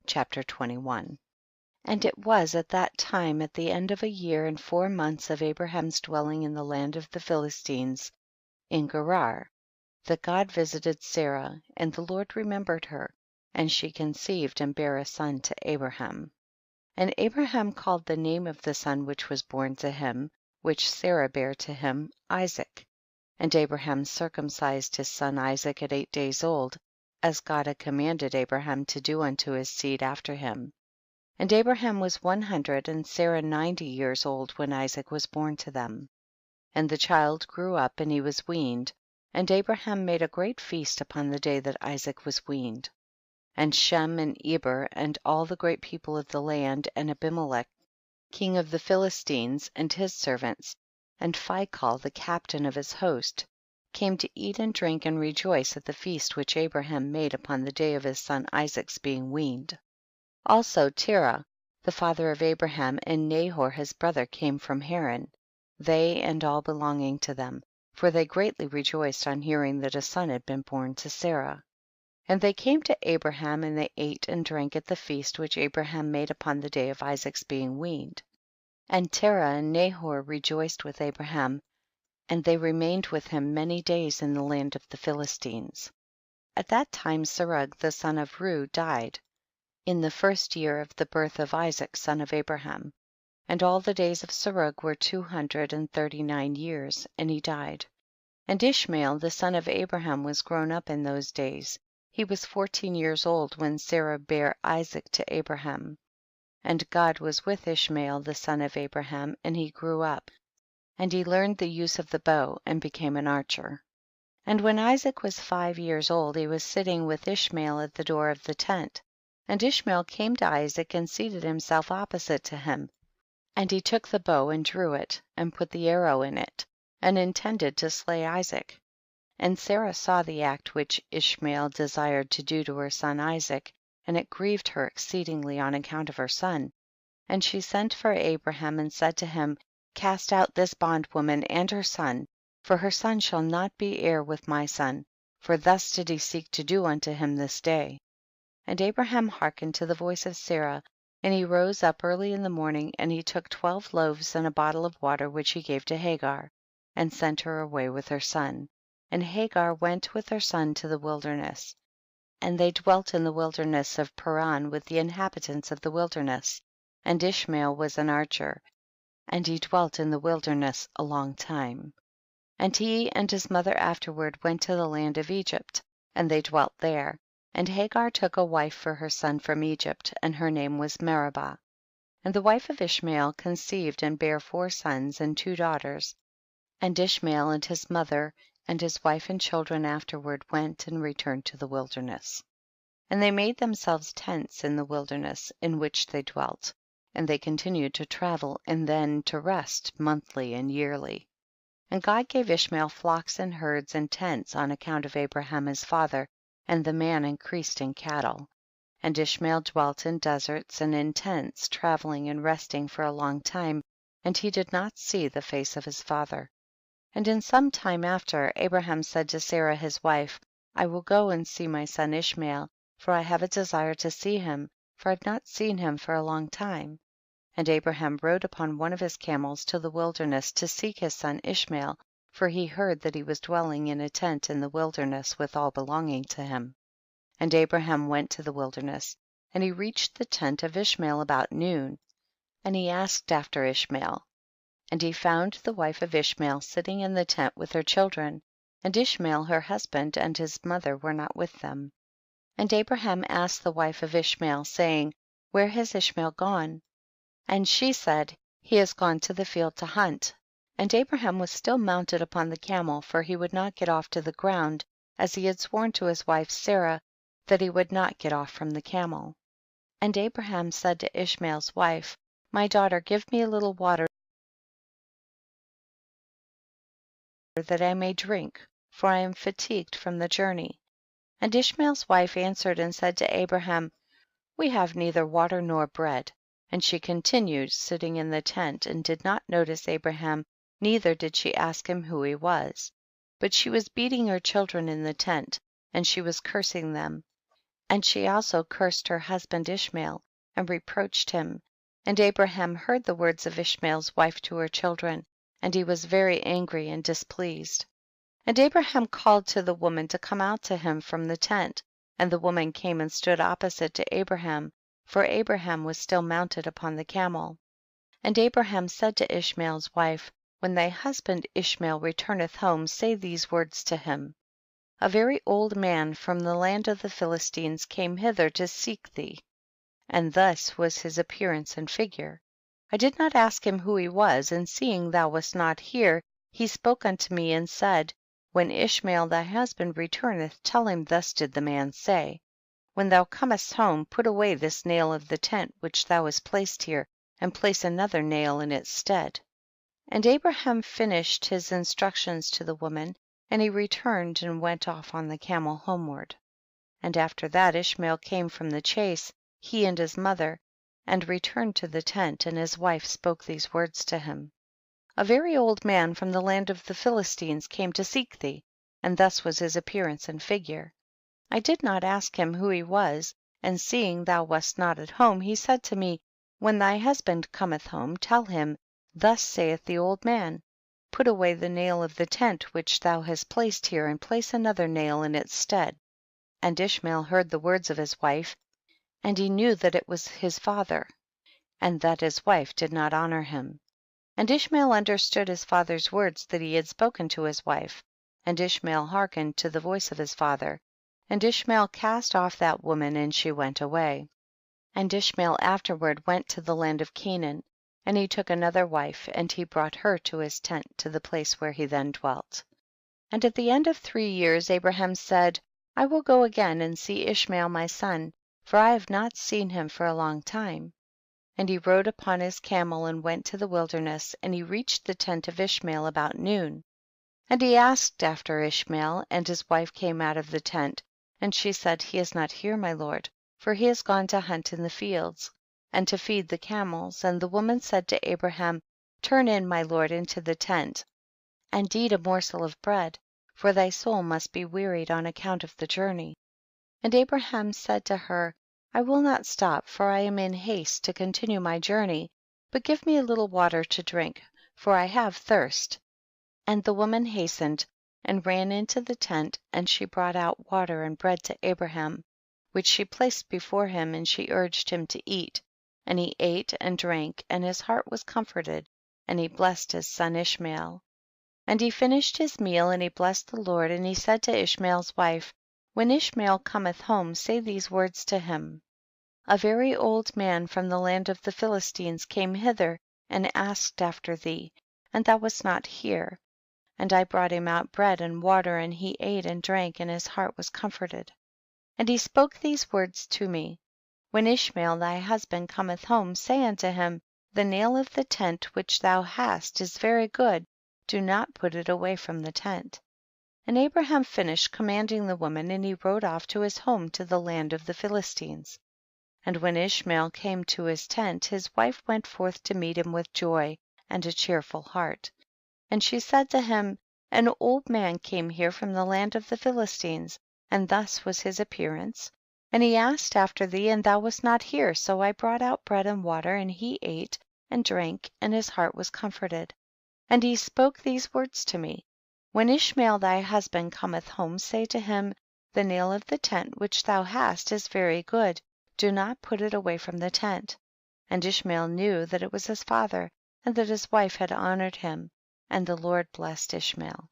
Chapter 21. And it was at that time, at the end of 1 year and 4 months of Abraham's dwelling in the land of the Philistines in Gerar, that God visited Sarah, and the Lord remembered her, and she conceived and bare a son to Abraham. And Abraham called the name of the son which was born to him, which Sarah bare to him, Isaac. And Abraham circumcised his son Isaac at 8 days old, as God had commanded Abraham to do unto his seed after him. And Abraham was 100 and Sarah 90 years old when Isaac was born to them. And the child grew up and he was weaned, and Abraham made a great feast upon the day that Isaac was weaned. And Shem and Eber and all the great people of the land, and Abimelech king of the Philistines and his servants, and Phicol the captain of his host, came to eat and drink and rejoice at the feast which Abraham made upon the day of his son Isaac's being weaned. Also Terah the father of Abraham and Nahor his brother came from Haran, they and all belonging to them, for they greatly rejoiced on hearing that a son had been born to Sarah. And they came to Abraham, and they ate and drank at the feast which Abraham made upon the day of Isaac's being weaned. And Terah and Nahor rejoiced with Abraham, and they remained with him many days in the land of the Philistines. At that time Serug the son of Reu died, in the 1st year of the birth of Isaac son of Abraham. And all the days of Serug were 239 years, and he died. And Ishmael the son of Abraham was grown up in those days. He was 14 years old when Sarah bare Isaac to Abraham. And God was with Ishmael the son of Abraham, and he grew up, and he learned the use of the bow and became an archer. And when Isaac was 5 years old, he was sitting with Ishmael at the door of the tent. And Ishmael came to Isaac and seated himself opposite to him, and he took the bow and drew it, and put the arrow in it, and intended to slay Isaac. And Sarah saw the act which Ishmael desired to do to her son Isaac, and it grieved her exceedingly on account of her son. And she sent for Abraham and said to him, cast out this bondwoman and her son, for her son shall not be heir with my son, for thus did he seek to do unto him this day. And Abraham hearkened to the voice of Sarah, and he rose up early in the morning, and he took 12 loaves and a bottle of water which he gave to Hagar, and sent her away with her son. And Hagar went with her son to the wilderness, and they dwelt in the wilderness of Paran with the inhabitants of the wilderness. And Ishmael was an archer, and he dwelt in the wilderness a long time. And he and his mother afterward went to the land of Egypt, and they dwelt there. And Hagar took a wife for her son from Egypt, and her name was Meribah. And the wife of Ishmael conceived and bare 4 sons and 2 daughters. And Ishmael and his mother and his wife and children afterward went and returned to the wilderness. And they made themselves tents in the wilderness in which they dwelt, and they continued to travel and then to rest monthly and yearly. And God gave Ishmael flocks and herds and tents on account of Abraham his father, and the man increased in cattle. And Ishmael dwelt in deserts and in tents, traveling and resting for a long time, and he did not see the face of his father. And in some time after, Abraham said to Sarah his wife, I will go and see my son Ishmael, for I have a desire to see him, for I have not seen him for a long time. And Abraham rode upon one of his camels to the wilderness to seek his son Ishmael, for he heard that he was dwelling in a tent in the wilderness with all belonging to him. And Abraham went to the wilderness, and he reached the tent of Ishmael about noon, and he asked after Ishmael. And he found the wife of Ishmael sitting in the tent with her children, and Ishmael her husband and his mother were not with them. And Abraham asked the wife of Ishmael, saying, where has Ishmael gone? And she said, he has gone to the field to hunt. And Abraham was still mounted upon the camel, for he would not get off to the ground, as he had sworn to his wife Sarah that he would not get off from the camel. And Abraham said to Ishmael's wife, my daughter, give me a little water that I may drink, for I am fatigued from the journey. And Ishmael's wife answered and said to Abraham, we have neither water nor bread. And she continued sitting in the tent, and did not notice Abraham, neither did she ask him who he was. But she was beating her children in the tent, and she was cursing them. And she also cursed her husband Ishmael, and reproached him. And Abraham heard the words of Ishmael's wife to her children, and he was very angry and displeased. And Abraham called to the woman to come out to him from the tent, and the woman came and stood opposite to Abraham, for Abraham was still mounted upon the camel. And Abraham said to Ishmael's wife, when thy husband Ishmael returneth home, say these words to him: a very old man from the land of the Philistines came hither to seek thee, and thus was his appearance and figure. I did not ask him who he was, and seeing thou wast not here, he spoke unto me and said, when Ishmael thy husband returneth, tell him thus did the man say: when thou comest home, put away this nail of the tent which thou hast placed here, and place another nail in its stead. And Abraham finished his instructions to the woman, and he returned and went off on the camel homeward. And after that Ishmael came from the chase, he and his mother, and returned to the tent, and his wife spoke these words to him: a very old man from the land of the Philistines came to seek thee, and thus was his appearance and figure. I did not ask him who he was, and seeing thou wast not at home, he said to me, when thy husband cometh home, tell him, thus saith the old man: put away the nail of the tent which thou hast placed here, and place another nail in its stead. And Ishmael heard the words of his wife, and he knew that it was his father, and that his wife did not honor him. And Ishmael understood his father's words that he had spoken to his wife, and Ishmael hearkened to the voice of his father, and Ishmael cast off that woman, and she went away. And Ishmael afterward went to the land of Canaan, and he took another wife, and he brought her to his tent, to the place where he then dwelt. And at the end of 3 years Abraham said, I will go again and see Ishmael my son, for I have not seen him for a long time. And he rode upon his camel and went to the wilderness, and he reached the tent of Ishmael about noon. And he asked after Ishmael, and his wife came out of the tent, and she said, he is not here, my lord, for he has gone to hunt in the fields, and to feed the camels. And the woman said to Abraham, turn in, my lord, into the tent, and eat a morsel of bread, for thy soul must be wearied on account of the journey. And Abraham said to her, I will not stop, for I am in haste to continue my journey, but give me a little water to drink, for I have thirst. And the woman hastened and ran into the tent, and she brought out water and bread to Abraham, which she placed before him, and she urged him to eat. And he ate and drank, and his heart was comforted, and he blessed his son Ishmael. And he finished his meal, and he blessed the Lord, and he said to Ishmael's wife, when Ishmael cometh home, say these words to him: a very old man from the land of the Philistines came hither and asked after thee, and thou wast not here. And I brought him out bread and water, and he ate and drank, and his heart was comforted. And he spoke these words to me: when Ishmael thy husband cometh home, say unto him, the nail of the tent which thou hast is very good, do not put it away from the tent. And Abraham finished commanding the woman, and he rode off to his home to the land of the Philistines. And when Ishmael came to his tent, his wife went forth to meet him with joy and a cheerful heart. And she said to him, an old man came here from the land of the Philistines, and thus was his appearance. And he asked after thee, and thou wast not here, so I brought out bread and water, and he ate and drank, and his heart was comforted. And he spoke these words to me: when Ishmael thy husband cometh home, say to him, the nail of the tent which thou hast is very good, do not put it away from the tent. And Ishmael knew that it was his father, and that his wife had honored him, and the Lord blessed Ishmael.